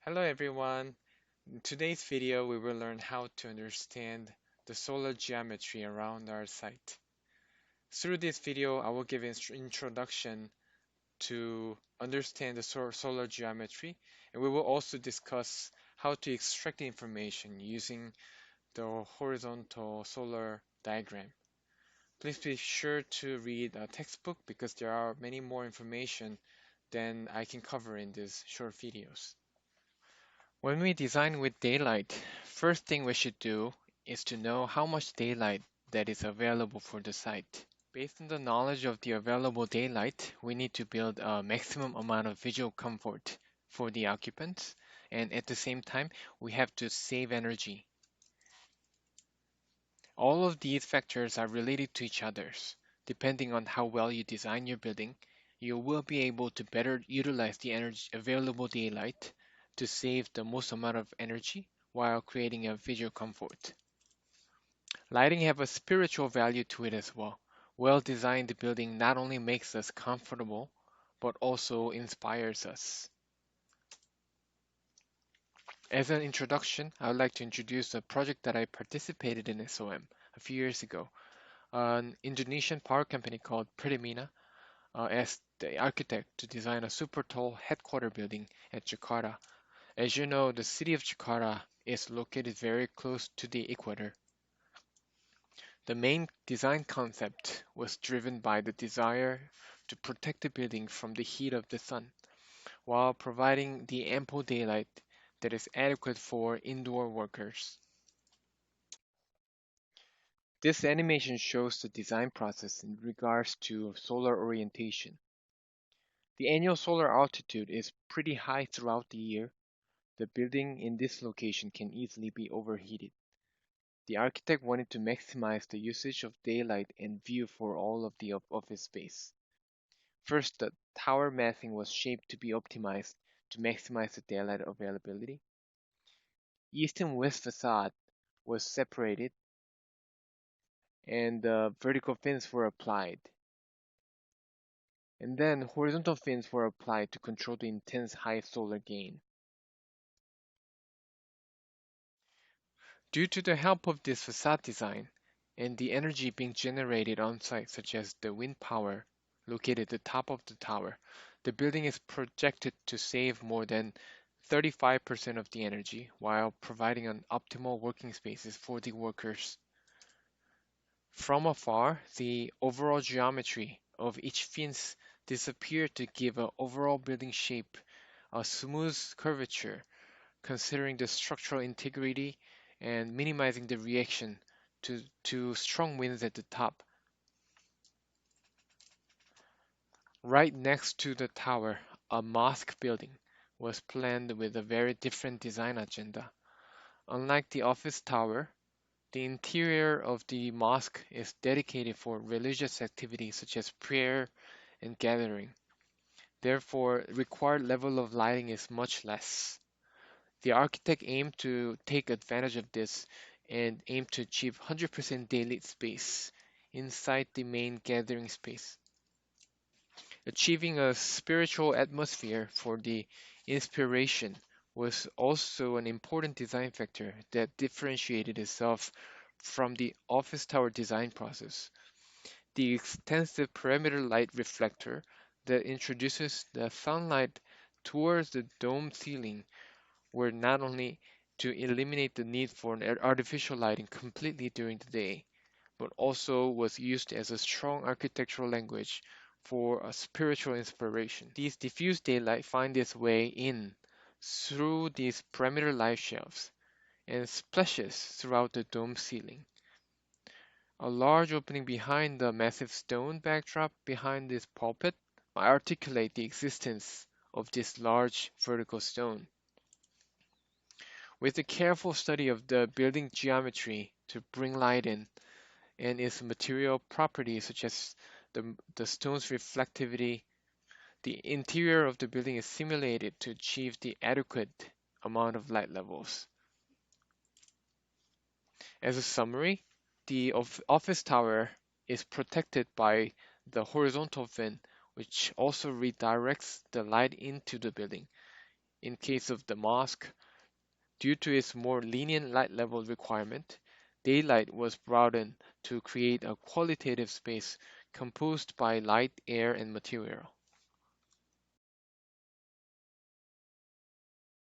Hello everyone. In today's video, we will learn how to understand the solar geometry around our site. Through this video, I will give an introduction to understand the solar geometry, and we will also discuss how to extract the information using the horizontal solar diagram. Please be sure to read a textbook because there are many more information than I can cover in these short videos. When we design with daylight, first thing we should do is to know how much daylight that is available for the site. Based on the knowledge of the available daylight, we need to build a maximum amount of visual comfort for the occupants, and at the same time, we have to save energy. All of these factors are related to each other. Depending on how well you design your building, you will be able to better utilize the energy available daylight to save the most amount of energy while creating a visual comfort. Lighting have a spiritual value to it as well. Well-designed building not only makes us comfortable, but also inspires us. As an introduction, I would like to introduce a project that I participated in SOM a few years ago. An Indonesian power company called Pertamina asked the architect to design a super tall headquarter building at Jakarta. As you know, the city of Jakarta is located very close to the equator. The main design concept was driven by the desire to protect the building from the heat of the sun, while providing the ample daylight that is adequate for indoor workers. This animation shows the design process in regards to solar orientation. The annual solar altitude is pretty high throughout the year. The building in this location can easily be overheated. The architect wanted to maximize the usage of daylight and view for all of the office space. First, the tower massing was shaped to be optimized to maximize the daylight availability. East and west facade was separated and vertical fins were applied. And then horizontal fins were applied to control the intense high solar gain. Due to the help of this facade design and the energy being generated on site, such as the wind power located at the top of the tower, the building is projected to save more than 35% of the energy while providing an optimal working spaces for the workers. From afar, the overall geometry of each fins disappeared to give an overall building shape, a smooth curvature, considering the structural integrity and minimizing the reaction to strong winds at the top. Right next to the tower, a mosque building was planned with a very different design agenda. Unlike the office tower, the interior of the mosque is dedicated for religious activities such as prayer and gathering. Therefore, required level of lighting is much less. The architect aimed to take advantage of this and aimed to achieve 100% daylit space inside the main gathering space. Achieving a spiritual atmosphere for the inspiration was also an important design factor that differentiated itself from the office tower design process. The extensive perimeter light reflector that introduces the sunlight towards the dome ceiling were not only to eliminate the need for an artificial lighting completely during the day, but also was used as a strong architectural language for a spiritual inspiration. These diffuse daylight find its way in through these perimeter light shelves and splashes throughout the dome ceiling. A large opening behind the massive stone backdrop behind this pulpit articulate the existence of this large vertical stone. With a careful study of the building geometry to bring light in and its material properties such as the stone's reflectivity, the interior of the building is simulated to achieve the adequate amount of light levels. As a summary, the office tower is protected by the horizontal fin, which also redirects the light into the building. In case of the mosque, due to its more lenient light level requirement, daylight was brought in to create a qualitative space composed by light, air, and material.